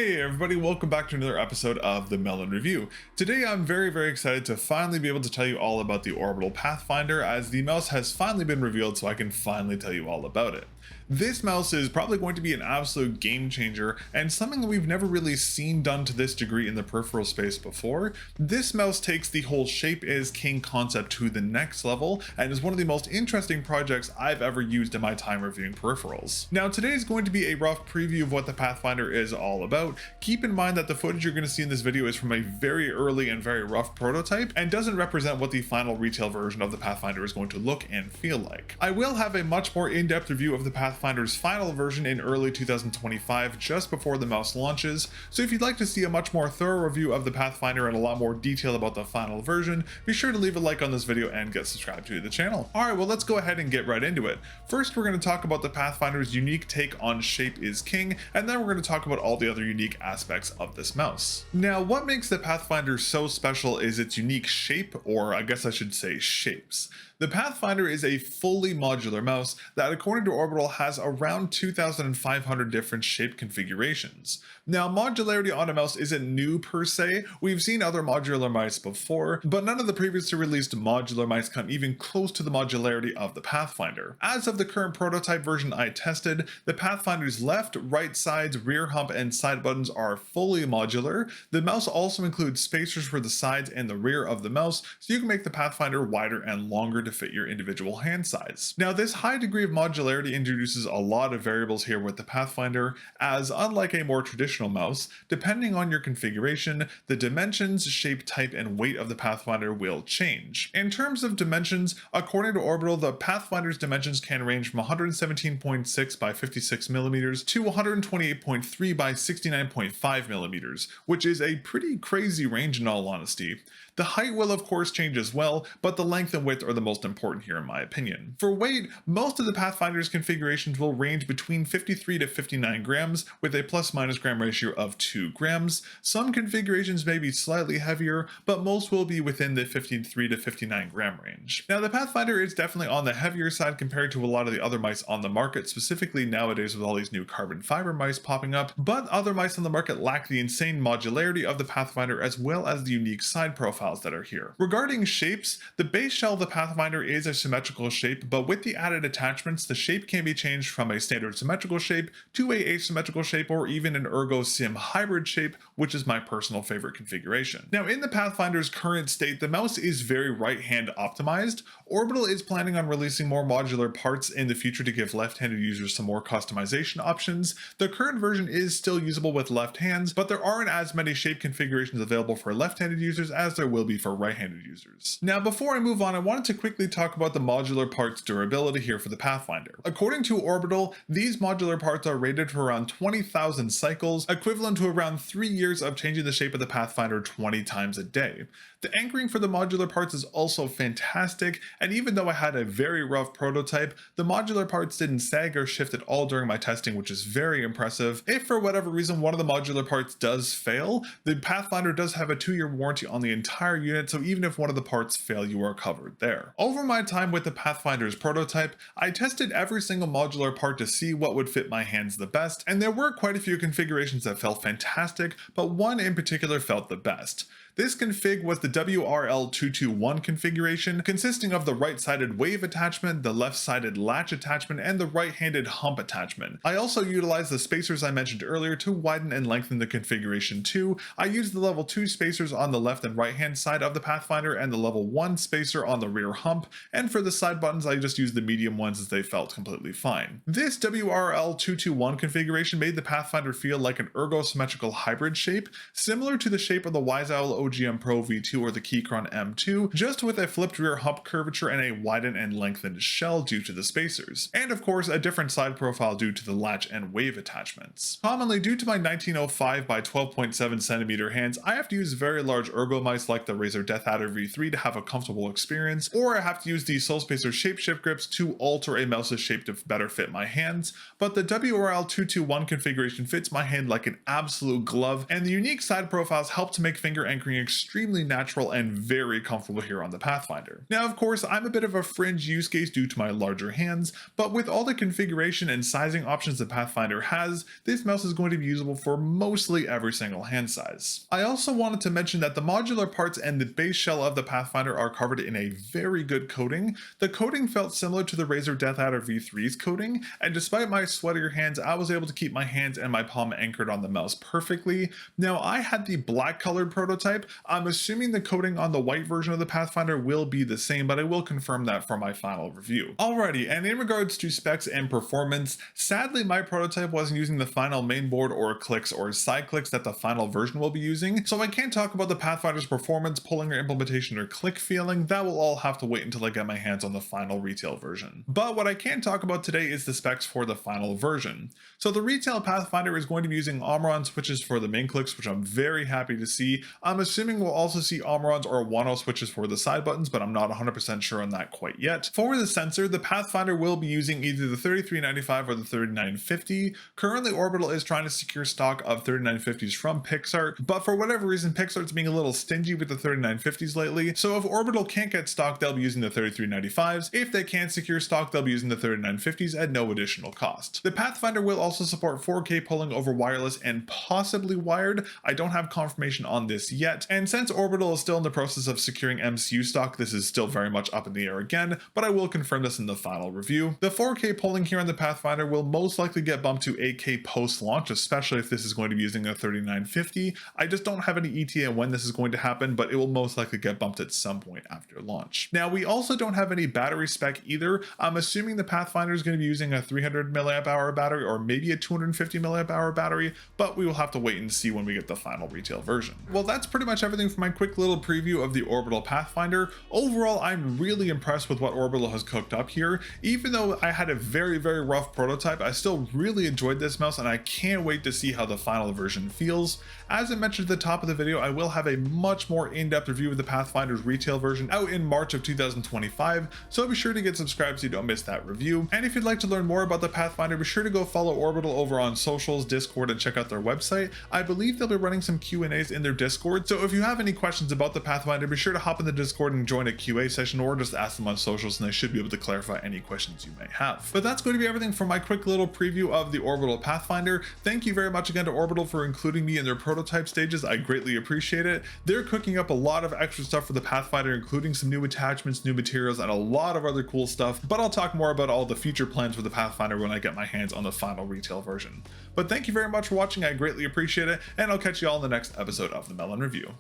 Hey everybody, welcome back to another episode of the mel0n Review. Today I'm very excited to finally be able to tell you all about the Orbital Pathfinder, as the mouse has finally been revealed, so I can finally tell you all about it. This mouse is probably going to be an absolute game changer and something that we've never really seen done to this degree in the peripheral space before. This mouse takes the whole shape is king concept to the next level and is one of the most interesting projects I've ever used in my time reviewing peripherals. Now today is going to be a rough preview of what the Pathfinder is all about. Keep in mind that the footage you're going to see in this video is from a very early and very rough prototype and doesn't represent what the final retail version of the Pathfinder is going to look and feel like. I will have a much more in-depth review of the Pathfinder's final version in early 2025 just before the mouse launches, so if you'd like to see a much more thorough review of the Pathfinder and a lot more detail about the final version, be sure to leave a like on this video and get subscribed to the channel. Alright, well let's go ahead and get right into it. First we're going to talk about the Pathfinder's unique take on shape is king, and then we're going to talk about all the other unique aspects of this mouse. Now what makes the Pathfinder so special is its unique shape, or I guess I should say shapes. The Pathfinder is a fully modular mouse that, according to Orbital, has around 2,500 different shape configurations. Now, modularity on a mouse isn't new per se. We've seen other modular mice before, but none of the previously released modular mice come even close to the modularity of the Pathfinder. As of the current prototype version I tested, the Pathfinder's left, right sides, rear hump, and side buttons are fully modular. The mouse also includes spacers for the sides and the rear of the mouse, so you can make the Pathfinder wider and longer to fit your individual hand size. Now this high degree of modularity introduces a lot of variables here with the Pathfinder, as unlike a more traditional mouse, depending on your configuration, the dimensions, shape, type, and weight of the Pathfinder will change. In terms of dimensions, according to Orbital, the Pathfinder's dimensions can range from 117.6 by 56 millimeters to 128.3 by 69.5 millimeters, which is a pretty crazy range in all honesty. The height will of course change as well, but the length and width are the most important here in my opinion. For weight, most of the Pathfinder's configurations will range between 53 to 59 grams with a plus-minus gram ratio of 2 grams. Some configurations may be slightly heavier, but most will be within the 53 to 59 gram range. Now the Pathfinder is definitely on the heavier side compared to a lot of the other mice on the market, specifically nowadays with all these new carbon fiber mice popping up, but other mice on the market lack the insane modularity of the Pathfinder as well as the unique side profiles that are here. Regarding shapes, the base shell of the Pathfinder is a symmetrical shape, but with the added attachments, the shape can be changed from a standard symmetrical shape to a asymmetrical shape or even an ergo sim hybrid shape, which is my personal favorite configuration. Now in the Pathfinder's current state, the mouse is very right-hand optimized. Orbital is planning on releasing more modular parts in the future to give left-handed users some more customization options. The current version is still usable with left hands, but there aren't as many shape configurations available for left-handed users as there will be for right-handed users. Now before I move on, I wanted to quickly talk about the modular parts durability here for the Pathfinder. According to Orbital, these modular parts are rated for around 20,000 cycles, equivalent to around 3 years of changing the shape of the Pathfinder 20 times a day. The anchoring for the modular parts is also fantastic, and even though I had a very rough prototype, the modular parts didn't sag or shift at all during my testing, which is very impressive. If for whatever reason one of the modular parts does fail, the Pathfinder does have a 2-year warranty on the entire unit, so even if one of the parts fail, you are covered there. Over my time with the Pathfinder's prototype, I tested every single modular part to see what would fit my hands the best, and there were quite a few configurations that felt fantastic, but one in particular felt the best. This config was the WRL221 configuration, consisting of the right-sided wave attachment, the left-sided latch attachment, and the right-handed hump attachment. I also utilized the spacers I mentioned earlier to widen and lengthen the configuration too. I used the level 2 spacers on the left and right-hand side of the Pathfinder and the level 1 spacer on the rear hump, and for the side buttons I just used the medium ones as they felt completely fine. This WRL221 configuration made the Pathfinder feel like an ergo-symmetrical hybrid shape, similar to the shape of the WiseOwl OGM Pro V2 or the Keychron M2, just with a flipped rear hump curvature and a widened and lengthened shell due to the spacers, and of course a different side profile due to the latch and wave attachments. Commonly, due to my 1905 by 12.7 centimeter hands, I have to use very large ergo mice like the Razer Death Adder V3 to have a comfortable experience, or I have to use the Soul Spacer Shapeshift grips to alter a mouse's shape to better fit my hands, but the WRL221 configuration fits my hand like an absolute glove, and the unique side profiles help to make finger anchoring extremely natural and very comfortable here on the Pathfinder. Now, of course, I'm a bit of a fringe use case due to my larger hands, but with all the configuration and sizing options the Pathfinder has, this mouse is going to be usable for mostly every single hand size. I also wanted to mention that the modular parts and the base shell of the Pathfinder are covered in a very good coating. The coating felt similar to the Razer Death Adder V3's coating, and despite my sweatier hands, I was able to keep my hands and my palm anchored on the mouse perfectly. Now, I had the black colored prototype. I'm assuming the coating on the white version of the Pathfinder will be the same, but I will confirm that for my final review. Alrighty, and in regards to specs and performance, sadly my prototype wasn't using the final mainboard or clicks or side clicks that the final version will be using, so I can't talk about the Pathfinder's performance, pulling or implementation or click feeling. That will all have to wait until I get my hands on the final retail version. But what I can talk about today is the specs for the final version. So the retail Pathfinder is going to be using mel0n switches for the main clicks, which I'm very happy to see. I'm assuming we'll also see mel0n or 1.0 switches for the side buttons, but I'm not 100% sure on that quite yet. For the sensor, the Pathfinder will be using either the 3395 or the 3950. Currently, Orbital is trying to secure stock of 3950s from Pixart, but for whatever reason, Pixart's being a little stingy with the 3950s lately. So if Orbital can't get stock, they'll be using the 3395s. If they can't secure stock, they'll be using the 3950s at no additional cost. The Pathfinder will also support 4K polling over wireless and possibly wired. I don't have confirmation on this yet, and since Orbital is still in the process of securing MCU stock, this is still very much up in the air again, but I will confirm this in the final review. The 4K polling here on the Pathfinder will most likely get bumped to 8K post-launch, especially if this is going to be using a 3950. I just don't have any ETA on when this is going to happen, but it will most likely get bumped at some point after launch. Now, we also don't have any battery spec either. I'm assuming the Pathfinder is going to be using a 300 mAh battery or maybe a 250 mAh battery, but we will have to wait and see when we get the final retail version. Well, that's pretty much everything for my quick little preview of the Orbital Pathfinder. Overall, I'm really impressed with what Orbital has cooked up here. Even though I had a very rough prototype, I still really enjoyed this mouse, and I can't wait to see how the final version feels. As I mentioned at the top of the video, I will have a much more in-depth review of the Pathfinder's retail version out in March of 2025, so be sure to get subscribed so you don't miss that review. And if you'd like to learn more about the Pathfinder, be sure to go follow Orbital over on socials, Discord, and check out their website. I believe they'll be running some Q&As in their Discord, so if you have any questions about the Pathfinder, be sure to hop in the Discord and join a QA session, or just ask them on socials and they should be able to clarify any questions you may have. But that's going to be everything for my quick little preview of the Orbital Pathfinder. Thank you very much again to Orbital for including me in their prototype stages. I greatly appreciate it. They're cooking up a lot of extra stuff for the Pathfinder, including some new attachments, new materials, and a lot of other cool stuff, but I'll talk more about all the future plans for the Pathfinder when I get my hands on the final retail version. But thank you very much for watching. I greatly appreciate it, and I'll catch you all in the next episode of the mel0n Review.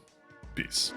Peace.